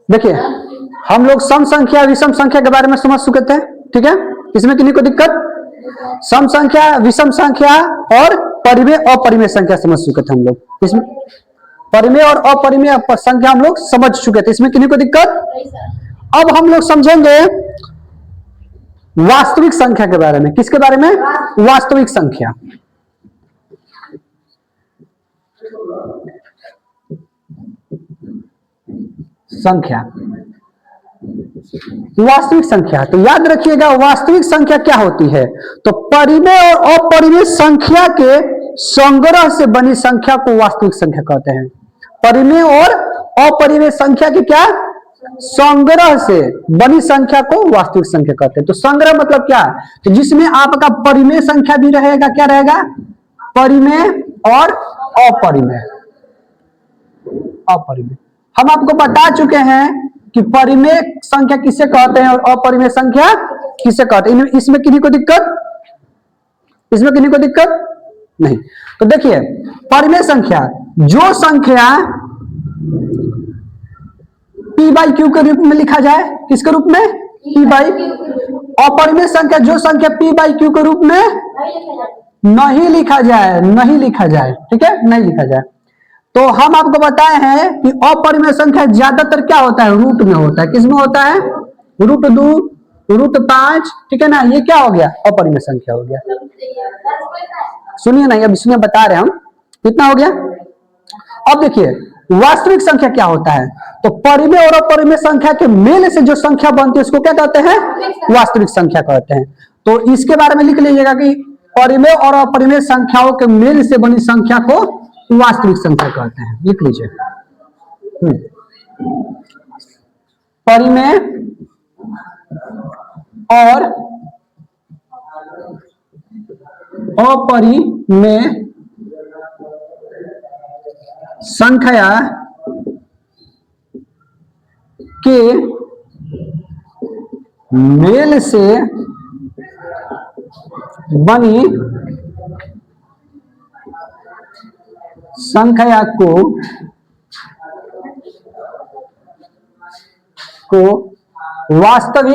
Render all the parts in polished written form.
देखिए हम लोग सम संख्या विषम संख्या के बारे में समझ चुके थे, ठीक है। इसमें किन्हीं को दिक्कत? सम संख्या, विषम संख्या और परिमेय अपरिमेय संख्या समझ चुके थे हम लोग। इसमें परिमेय और अपरिमेय संख्या हम लोग समझ चुके थे, इसमें किन्हीं को दिक्कत? अब हम लोग समझेंगे वास्तविक संख्या के बारे में। किसके बारे में? वास्तविक संख्या। संख्या वास्तविक संख्या, तो याद रखिएगा वास्तविक संख्या क्या होती है? तो परिमेय और अपरिमेय संख्या के संग्रह से बनी संख्या को वास्तविक संख्या कहते हैं। परिमेय और अपरिमेय संख्या के क्या? संग्रह से बनी संख्या को वास्तविक संख्या कहते हैं। तो संग्रह मतलब क्या? तो जिसमें आपका परिमेय संख्या भी रहेगा, क्या रहेगा? परिमेय और अपरिमेय। अपरिमेय हम आपको बता चुके हैं कि परिमेय संख्या किसे कहते हैं और अपरिमेय संख्या किसे कहते हैं। इसमें किन्हीं को दिक्कत? इसमें किन्हीं को दिक्कत नहीं। तो देखिए परिमेय संख्या, जो संख्या p बाई क्यू के रूप में लिखा जाए, किसके रूप में? p by. अपरिमेय संख्या, जो संख्या p बाई क्यू के रूप में नहीं लिखा जाए, नहीं लिखा जाए, ठीक है, नहीं लिखा जाए। तो हम आपको बताए हैं कि अपरिमेय संख्या ज्यादातर क्या होता है? रूट में होता है। किसमें होता है? √2, √5, ठीक है ना। ये क्या हो गया? अपरिमेय संख्या हो गया। सुनिए ना, अब इसमें बता रहे हम कितना हो गया। अब देखिए वास्तविक संख्या क्या होता है? तो परिमेय और अपरिमेय संख्या के मेल से जो संख्या बनती है उसको क्या कहते हैं? वास्तविक संख्या कहते हैं। तो इसके बारे में लिख लीजिएगा कि परिमेय और अपरिमेय संख्याओं के मेल से बनी संख्या को वास्तविक संख्या कहते हैं। लिख लीजिए परिमेय और अपरिमेय संख्या के मेल से बनी संख्या को वास्तविक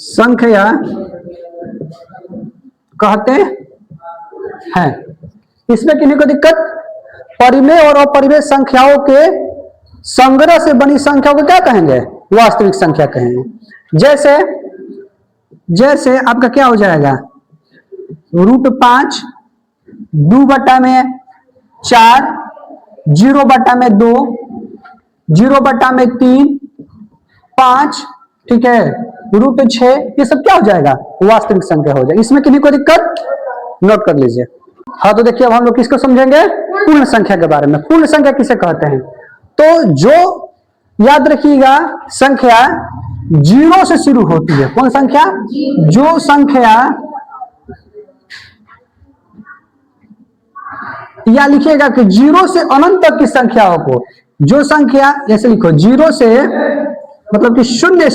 संख्या कहते हैं। इसमें किन्हीं को दिक्कत? परिमेय और अपरिमेय संख्याओं के संग्रह से बनी संख्या को क्या कहेंगे? वास्तविक संख्या कहेंगे। जैसे जैसे आपका क्या हो जाएगा? √5, 2/4, 0/2, 0/3, 5, ठीक है, √6, ये सब क्या हो जाएगा? वास्तविक संख्या हो जाएगा। इसमें किन्हीं को दिक्कत? नोट कर लीजिए। हाँ, तो देखिए अब हम लोग किसको समझेंगे? पूर्ण संख्या के बारे में। पूर्ण संख्या किसे कहते हैं? तो जो याद रखिएगा संख्या 0 से शुरू होती है। कौन संख्या? जो संख्या, या लिखिएगा कि 0 से अनंत तक की संख्याओं को, जो संख्या ऐसे लिखो 0 से मतलब कि शून्य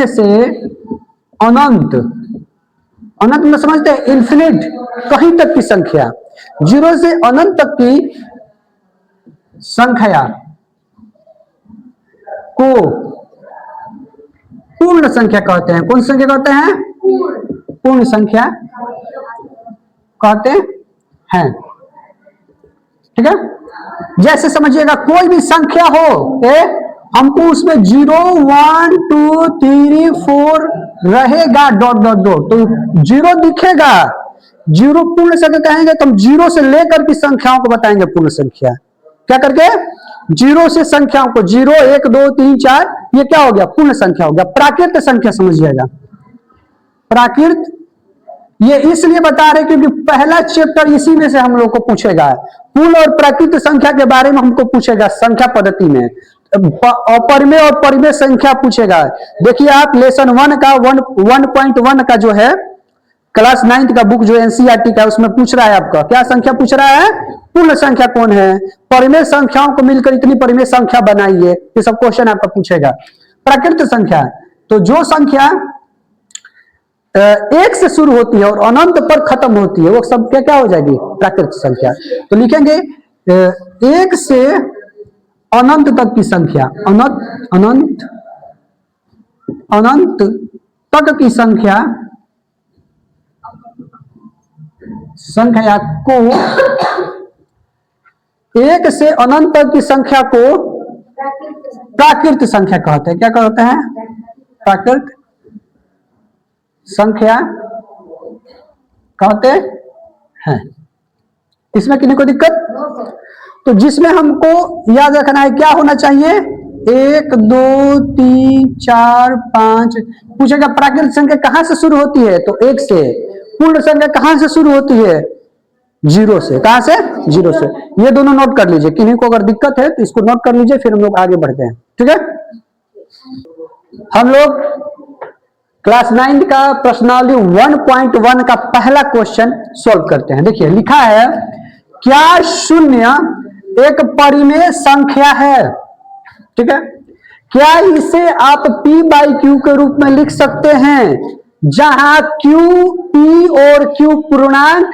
से अनंत, अनंत में समझते हैं इन्फिनिट, कहीं तक की संख्या, 0 से अनंत तक की संख्या को पूर्ण संख्या कहते हैं। कौन संख्या कहते हैं? पूर्ण संख्या कहते हैं, ठीक है। जैसे समझिएगा कोई भी संख्या हो, हमको उसमें 0, 1, 2, 3, 4 रहेगा, डॉट, तो 0 दिखेगा, 0 पूर्ण संख्या कहेंगे। तो हम 0 से लेकर की संख्याओं को बताएंगे पूर्ण संख्या। क्या करके? 0 से संख्याओं को, 0, 1, 2, 3, 4, ये क्या हो गया? पूर्ण संख्या हो गया। प्राकृत संख्या समझिएगा। प्राकृत ये इसलिए बता रहे क्योंकि पहला चैप्टर इसी में से हम लोग को पूछेगा। पूर्ण और प्राकृत संख्या के बारे में हमको पूछेगा संख्या पद्धति में। अपरिमेय और परिमेय संख्या पूछेगा। देखिए आप लेसन 1 का 1.1 का जो है क्लास 9th का बुक जो एनसीईआरटी का, उसमें पूछ रहा है आपका क्या संख्या पूछ रहा है? पूर्ण संख्या कौन है? परिमेय संख्याओं को मिलकर इतनी परिमेय संख्या बनाइए, ये सब क्वेश्चन आपका पूछेगा। प्राकृत संख्या, तो जो संख्या एक से शुरू होती है और अनंत पर खत्म होती है, वो सब क्या हो जाएगी? प्राकृत संख्या। तो लिखेंगे एक से अनंत तक की संख्या, अनंत तक की संख्या को, एक से अनंत तक की संख्या को प्राकृत संख्या कहते हैं। क्या कहते हैं? प्राकृत संख्या कहते हैं। इसमें किसी को दिक्कत? तो जिसमें हमको याद रखना है क्या होना चाहिए? 1 2 3 4 5। पूछेगा प्राकृत संख्या कहां से शुरू होती है? तो 1 से। पूर्ण संख्या कहां से शुरू होती है? 0 से। कहां से? 0 से। ये दोनों नोट कर लीजिए, किन्हीं को अगर दिक्कत है तो इसको नोट कर लीजिए, फिर हम लोग आगे बढ़ते हैं। ठीक है, हम लोग क्लास 9 का प्रश्नावली 1.1 का पहला क्वेश्चन सॉल्व करते हैं। देखिए लिखा है, क्या 0 एक परिमेय संख्या है? ठीक है, क्या इसे आप p/q के रूप में लिख सकते हैं, जहां q p और q पूर्णांक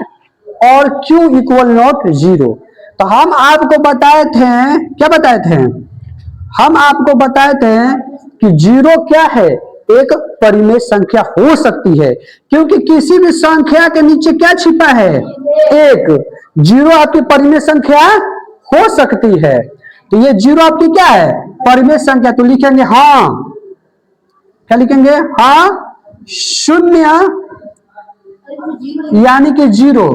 और q इक्वल नॉट 0। तो हम आपको बताए थे, क्या बताए थे? हम आपको बताए थे कि 0 क्या है? एक परिमेय संख्या हो सकती है, क्योंकि किसी भी संख्या के नीचे क्या छिपा है? 1। 0 आपकी परिमेय संख्या हो सकती है, तो ये 0 आपकी क्या है? परिमेय संख्या। तो लिखेंगे हाँ, क्या लिखेंगे? हाँ 0 यानी कि 0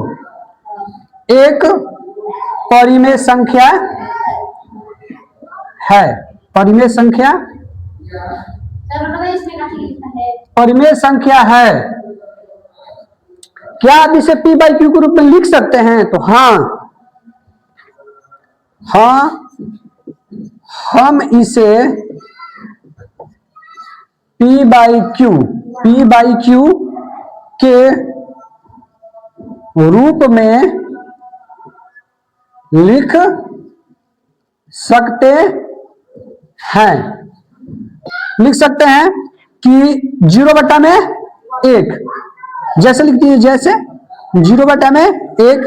एक परिमेय संख्या है। परिमेय संख्या, परिमेय संख्या है। क्या आप इसे p/q के रूप में लिख सकते हैं? तो हाँ हम इसे p/q के रूप में लिख सकते हैं। लिख सकते हैं कि 0/1 जैसे लिख दीजिए, जैसे 0/1,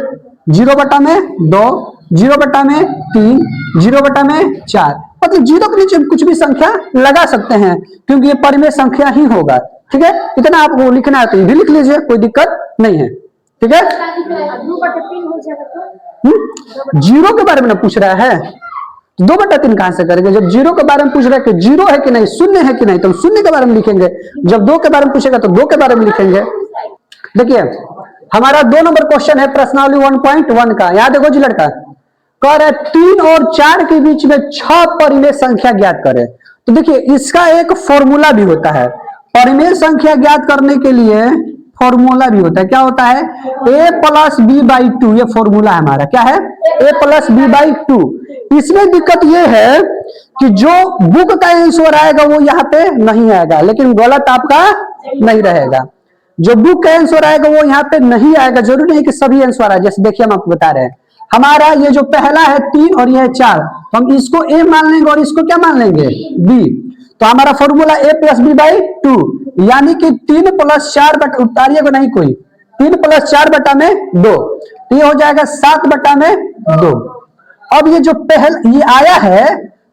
0/2, 0/3, 0/4। मतलब 0 के नीचे कुछ भी संख्या लगा सकते हैं, क्योंकि ये परिमेय संख्या ही होगा। ठीक है, इतना आपको लिखना है तो ये भी लिख लीजिए, कोई दिक्कत नहीं है। ठीक है, 0 के बारे में ना पूछ रहा है, 2/3 कहां से करेंगे? जब 0 के बारे में पूछ रहा है कि 0 है कि नहीं, शून्य है कि नहीं, तो 0 के बारे में लिखेंगे। जब 2 के बारे में पूछेगा तो 2 के बारे में लिखेंगे। देखिए हमारा 2 नंबर क्वेश्चन है प्रश्नावली 1.1 का। याद देखो जी लड़का, कह रहे 3 और 4 के बीच में 6 परिमेय संख्या ज्ञात करें। तो देखिए इसका एक फॉर्मूला भी होता है। परिमेय संख्या ज्ञात करने के लिए फॉर्मूला भी होता है। क्या होता है? a + b/2। ये फॉर्मूला है हमारा। क्या है? a + b/2। इसमें दिक्कत ये है कि जो बुक का आंसर आएगा वो यहाँ पे नहीं आएगा, लेकिन गलत आपका नहीं रहेगा। जो बुक का आंसर आएगा वो यहाँ पे नहीं आएगा। जरूरी नहीं कि सभी आंसर आए। जैसे देखिए हम आपको बता रहे हैं, हमारा ये जो पहला है 3 और ये है 4, तो हम इसको a मान लेंगे और इसको क्या मान लेंगे? b। तो हमारा फॉर्मूला a + b/2 यानी कि 3 + 4 उतारिएगा नहीं कोई, 3 + 4/2, तो ये हो जाएगा 7/2। अब ये जो ये आया है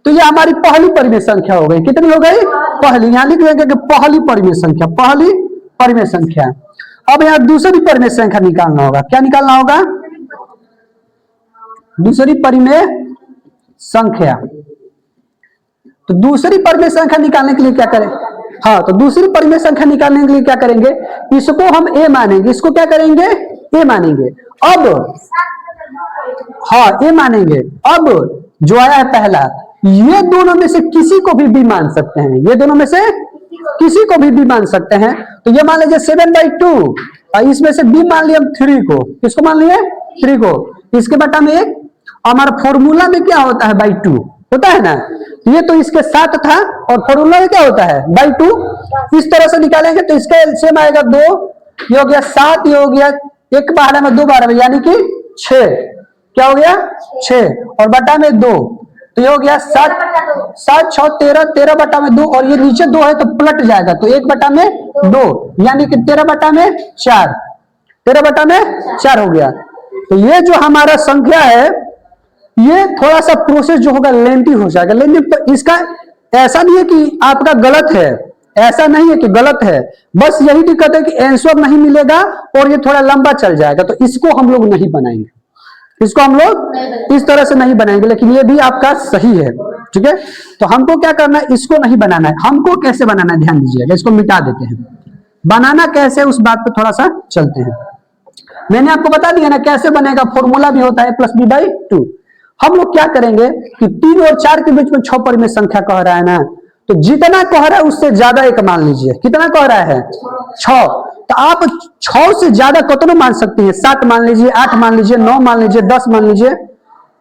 तो ये हमारी पहली परिमेय संख्या हो गई। कितनी हो गई? पहली। यहां लिख देंगे कि पहली परिमेय संख्या, पहली परिमेय संख्या। अब यहां दूसरी परिमेय संख्या निकालना होगा। क्या निकालना होगा? दूसरी परिमेय संख्या। तो दूसरी परिमेय संख्या निकालने के लिए क्या करें? हाँ, तो दूसरी परिमेय संख्या निकालने के लिए क्या करेंगे? इसको हम a मानेंगे, इसको क्या करेंगे? a मानेंगे। अब हाँ a मानेंगे। अब जो आया है पहला, ये दोनों में से किसी को भी b मान सकते हैं। ये दोनों में से किसी को भी b मान सकते हैं। तो ये मान लीजिए 7/2, इसमें से b मान लिया हम 3 को। किसको मान लिए? 3 को। इसके बटा में 1। हमारा फॉर्मूला में क्या होता है? /2 होता है ना। ये तो इसके साथ था और फॉर्मूला में क्या होता है? /2। इस तरह से निकालेंगे तो इसका एलसीएम आएगा 2, ये हो गया 7, ये हो गया 1 12 में 2 12 में यानी कि 6। क्या हो गया? 6 और बटा में 2, तो ये हो गया 7। 7 6 13, 13 बटा में 2, और ये नीचे 2 है तो पलट जाएगा, तो 1 बटा में 2, यानी कि 13 बटा में 4, 13 बटा में 4 हो गया। तो ये जो हमारा संख्या है, ये थोड़ा सा प्रोसेस जो होगा लेंथी हो जाएगा, लेकिन तो इसका ऐसा नहीं है कि आपका गलत है, ऐसा नहीं है कि गलत है, बस यही दिक्कत है कि आंसर नहीं मिलेगा और ये थोड़ा लंबा चल जाएगा, तो इसको हम लोग नहीं बनाएंगे, इसको हम लोग इस तरह से नहीं बनाएंगे, लेकिन ये भी आपका सही है, ठीक है। तो हमको क्या करना है, इसको नहीं बनाना है। हमको कैसे बनाना है, ध्यान दीजिएगा, इसको मिटा देते हैं। बनाना कैसे, उस बात पे थोड़ा सा चलते हैं। मैंने आपको बता दिया ना कैसे बनेगा, फॉर्मूला भी होता है +b/2। हम लोग क्या करेंगे कि 3 और 4 के बीच में 6 परिमेय संख्या कह रहा है ना, तो जितना कह रहा है उससे ज्यादा एक मान लीजिए। कितना कह रहा है, 6, तो आप 6 से ज्यादा कितना मान सकते हैं, 7 मान लीजिए, 8 मान लीजिए, 9 मान लीजिए, 10 मान लीजिए,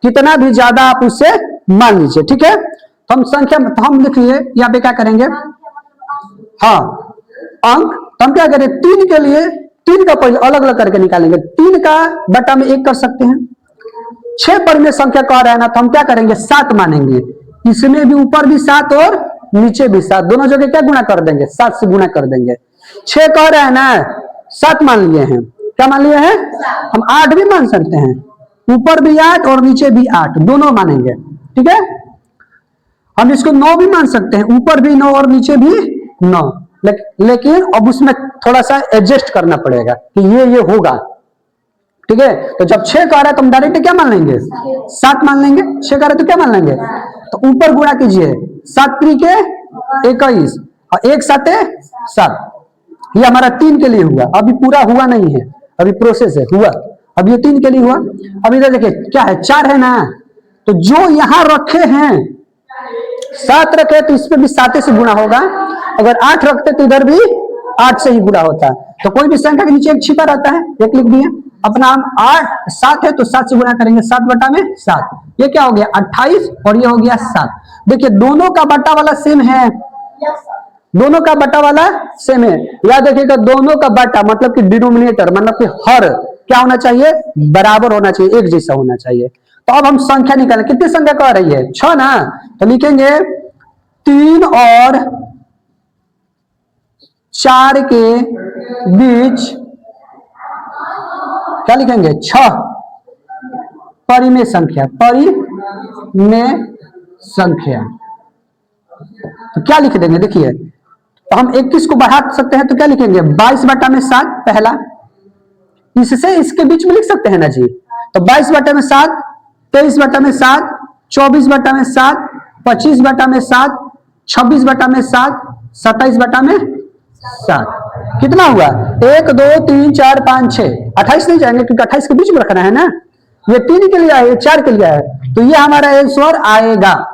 कितना भी ज्यादा आप उससे मान लीजिए, ठीक है। तो हम संख्या, तो हम देखिए यहाँ पे क्या करेंगे, हाँ अंक, तो हम क्या करें, 3 के लिए 3 का पहले अलग अलग करके निकालेंगे, 3 का बटा में 1 कर सकते हैं। 6 परिमेय संख्या कह रहा है ना, तो हम क्या करेंगे, 7 मानेंगे, इसमें भी ऊपर भी 7 और नीचे भी 7, दोनों जगह क्या गुणा कर देंगे, 7 से गुणा कर देंगे। 6 कह रहा है ना, 7 मान लिए हैं, क्या मान लिए हैं, हम 8 भी मान सकते हैं, ऊपर भी 8 और नीचे भी 8, दोनों मानेंगे, ठीक है। हम इसको 9 भी मान सकते हैं, ऊपर भी 9 और नीचे भी 9, लेकिन अब उसमें थोड़ा सा एडजस्ट करना पड़ेगा कि ये होगा, ठीक है। तो जब 6 कह रहा है तो हम डायरेक्ट क्या मान लेंगे, 7 मान लेंगे। 6 कह रहा है तो क्या मान लेंगे, तो ऊपर गुणा कीजिए, 7 3 के 21 और 1 7 7, ये हमारा 3 के लिए हुआ, अभी पूरा हुआ नहीं है, अभी प्रोसेस है, हुआ, अब ये 3 के लिए हुआ। अब इधर देखिए क्या है, 4 है ना, तो जो यहां रखे हैं 7 रखे तो इस पे भी 7 से गुणा होगा, अगर 8 रखते तो इधर भी 8 से ही गुणा होता है। तो कोई भी संख्या के नीचे एक छिपा रहता है, एक लिख दिए, अपना हम 8 7 है तो 7 से गुणा करेंगे, 7 बटा में 7, ये क्या हो गया 28 और ये हो गया 7। देखिए दोनों का बटा वाला सेम है, दोनों का बटा वाला सेम है, याद रखिएगा दोनों का बटा मतलब कि डिनोमिनेटर, मतलब कि हर क्या होना चाहिए, बराबर होना चाहिए, एक जैसा होना चाहिए। तो अब हम संख्या निकालें, कितनी संख्या कह रही है, 6 ना, तो लिखेंगे 3 और 4 के बीच क्या लिखेंगे, 6 परिमेय संख्या, परिमेय संख्या। तो क्या लिख देंगे, देखिए तो हम 21 को बढ़ा सकते हैं, तो क्या लिखेंगे 22 बटा में 7 पहला, इससे इसके बीच में लिख सकते हैं ना जी, तो 22 बटा में 7, 23 बटा में 7, 24 बटा में 7, 25 बटा में 7, 26 बटा में 7, 27 बटा में 7, कितना हुआ 1 2 3 4 5 6, 28 नहीं जाएंगे क्योंकि 28 के बीच में रखना है ना, ये 3 के लिए आया, ये 4 के लिए आया, तो ये हमारा आंसर आएगा,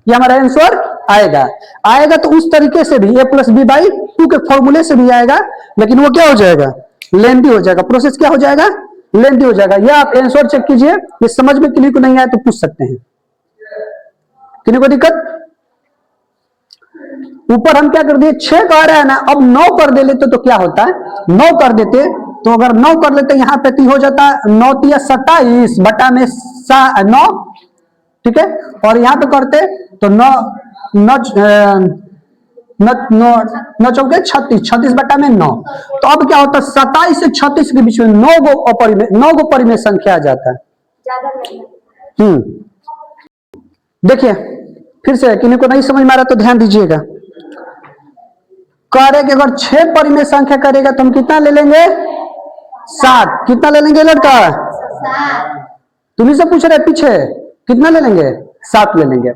ये हमारा आंसर आएगा तो उस तरीके से भी a+b/2 के फॉर्मूले से भी आएगा, लेकिन वो क्या हो जाएगा, लेंथी हो जाएगा, प्रोसेस क्या हो जाएगा, लेंथी हो जाएगा। ये आप आंसर चेक कीजिए, ये समझ में किसी को नहीं आया तो पूछ सकते हैं, किसी को दिक्कत। ऊपर हम क्या कर दिए, 6 कह रहा है ना, अब 9 कर दे लेते तो क्या होता है, 9 कर देते, तो अगर 9 कर लेते यहाँ पे हो जाता 9 3 27 बटा में 9, ठीक है, और यहाँ पे करते तो 9 चौके 36, 36 बटा में 9, तो अब क्या होता है 27 से 36 के बीच में 9 गो परिमेय संख्या आ जाता है। देखिए फिर से, किन्हीं को नहीं समझ में आ रहा तो ध्यान दीजिएगा, कह रहे कि अगर 6 परिमेय संख्या करेगा तो हम कितना ले लेंगे, 7, कितना ले लेंगे लड़का, तुम्ही से पूछ रहे पीछे, कितना ले लेंगे, 7 ले लेंगे।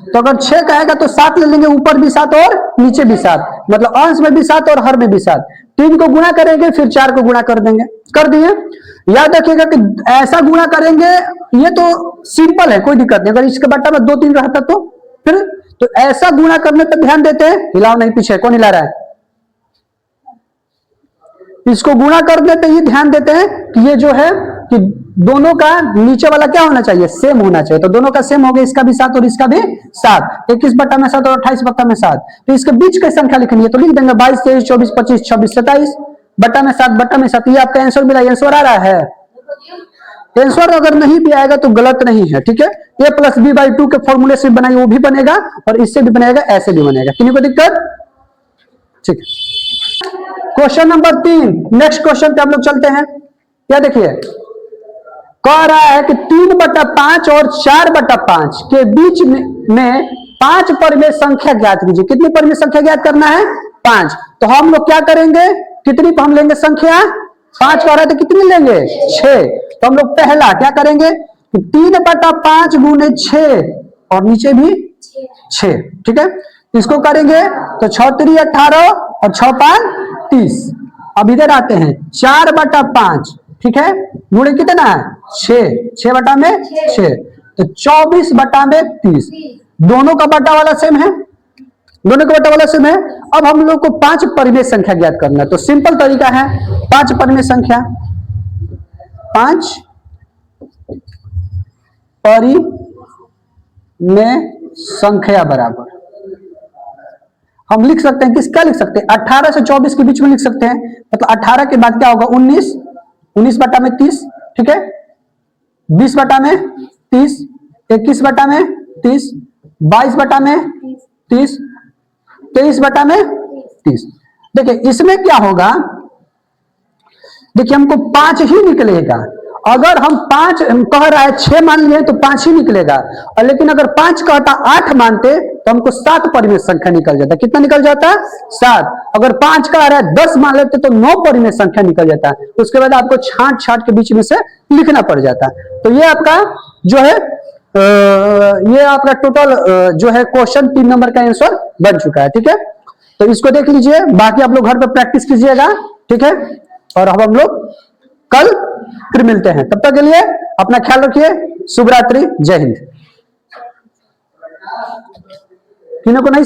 तो अगर 6 कहेगा तो 7 ले लेंगे, ऊपर भी 7 और नीचे भी 7, मतलब अंश में भी 7 और हर में भी 7, 3 को गुणा करेंगे फिर 4 को गुणा कर देंगे, कर दिए। याद रखिएगा कि ऐसा गुणा करेंगे, ये तो सिंपल है, कोई दिक्कत नहीं, अगर इसके बट्टा में 2 3 रहता तो फिर, तो ऐसा गुणा करने पर ध्यान देते हैं, हिलाओ नहीं पीछे, कौन हिला रहा है, इसको गुणा कर देते ये ध्यान देते हैं कि ये जो है कि दोनों का नीचे वाला क्या होना चाहिए, सेम होना चाहिए, तो दोनों का सेम हो गया, इसका भी 7 और इसका भी 7, 21 बटा में 7 और 28 बटा में 7, तो इसके बीच की संख्या लिखनी है, तो लिख देंगे 22 23 24 25 26 27 बटा में 7 बटा में 7, ये आपका आंसर मिला, आंसर आ रहा है। आंसर अगर नहीं भी आएगा तो गलत नहीं है, ठीक है, a प्लस बी बाई 2 के फॉर्मूले से बनाइए वो भी बनेगा, और इससे भी बनेगा, ऐसे भी बनेगा। किन्हीं को दिक्कत? ठीक। क्वेश्चन नंबर 3, नेक्स्ट क्वेश्चन पे हम लोग चलते हैं। क्या देखिए, कह रहा है कि 3/5 और 4/5 के बीच में 5 परिमेय संख्या ज्ञात कीजिए। कितनी परिमेय संख्या ज्ञात करना है? 5। तो हम लोग क्या करेंगे, कितनी हम लेंगे संख्या? 5 कह रहा है तो कितनी लेंगे? 6। तो हम लोग पहला क्या करेंगे, 3/5 गुने 6 और नीचे भी 6, ठीक है। इसको करेंगे तो 6 3 18 और 6 5 30। अब इधर आते हैं 4/5, ठीक है, गुणे कितना है? 6, 6 बटा में 6, तो 24/30। दोनों का बटा वाला सेम है, दोनों का बटा वाला सेम है। अब हम लोग को 5 परिमेय संख्या ज्ञात करना है, तो सिंपल तरीका है, 5 परिमेय संख्या, 5 परिमेय संख्या बराबर हम लिख सकते हैं, किसका लिख सकते हैं? 18 से 24 के बीच में लिख सकते हैं। मतलब 18 के बाद क्या होगा? 19, 19 बटा में 30, ठीक है, 20 बटा में 30, 21 बटा में 30, 22 बटा में 30, 23 बटा में 30। देखिए इसमें क्या होगा, देखिए हमको 5 ही निकलेगा। अगर हम 5 कह रहा है 6 मान लिए तो 5 ही निकलेगा, और लेकिन अगर 5 कहता 8 मानते तो हमको 7 परिमेय संख्या निकल जाता। कितना निकल जाता? 7। अगर 5 कह रहा है 10 मान लेते तो 9 परिमेय संख्या निकल जाता। उसके बाद आपको छांट छांट के बीच में से लिखना पड़ जाता। तो ये आपका जो है ये आपका टोटल जो है क्वेश्चन 3 नंबर का आंसर बन चुका है, ठीक है। तो इसको देख लीजिए, बाकी आप लोग घर पे प्रैक्टिस कीजिएगा, ठीक है। और अब हम लोग कल फिर मिलते हैं, तब तक के लिए अपना ख्याल रखिए। शुभ रात्रि, जय हिंद। किन्हों को नहीं